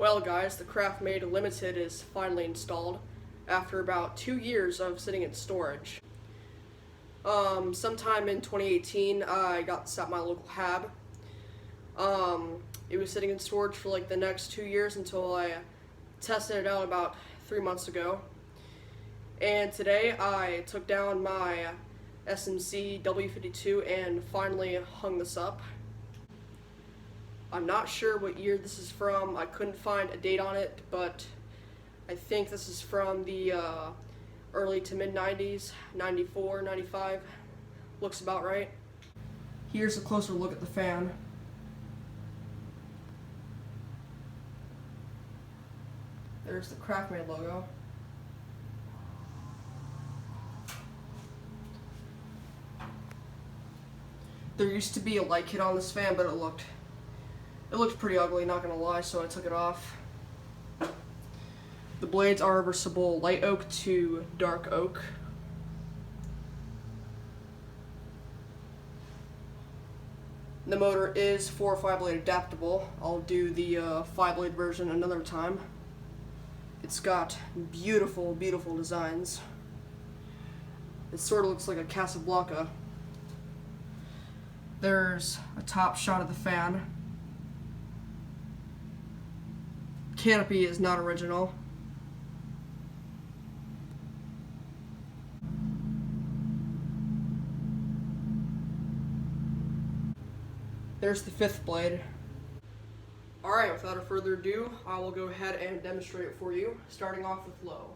Well guys, the Craftmade Limited is finally installed after about 2 years of sitting in storage. Sometime in 2018 I got this at my local hab. It was sitting in storage for like the next 2 years until I tested it out about 3 months ago. And today I took down my SMC W52 and finally hung this up. I'm not sure what year this is from. I couldn't find a date on it, but I think this is from the early to mid 90s, 94, 95. Looks about right. Here's a closer look at the fan. There's the Craftmade logo. There used to be a light kit on this fan, but it looked pretty ugly, not gonna lie, so I took it off. The blades are reversible light oak to dark oak. The motor is 4 or 5 blade adaptable. I'll do the 5 blade version another time. It's got beautiful, beautiful designs. It sort of looks like a Casablanca. There's a top shot of the fan. Canopy is not original. There's the 5th blade. Alright, without further ado, I will go ahead and demonstrate it for you, starting off with low.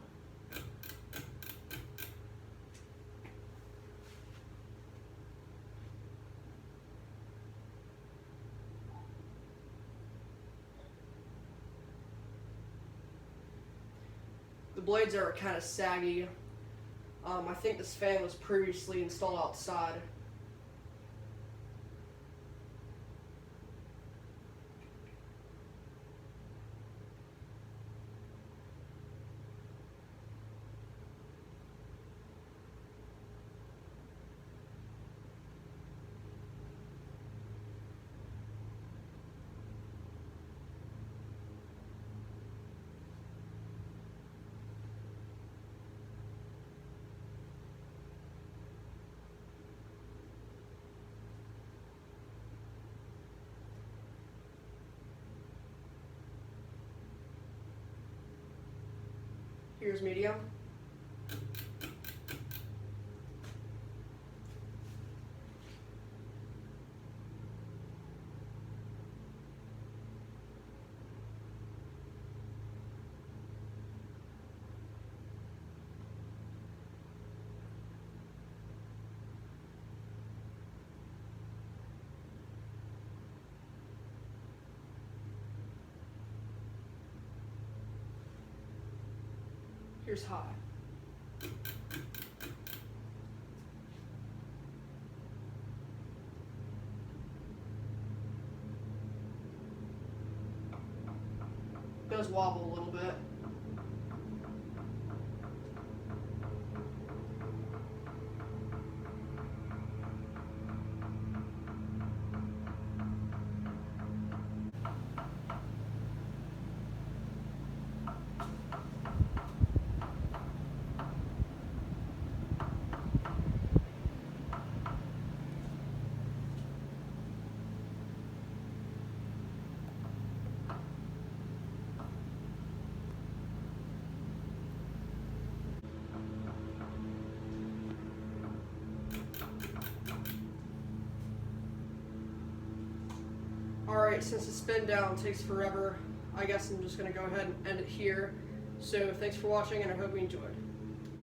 The blades are kind of saggy. I think this fan was previously installed outside. Here's medium. Here's high. Does wobble a little bit. Alright, since the spin down takes forever, I guess I'm just going to go ahead and end it here. So thanks for watching, and I hope you enjoyed.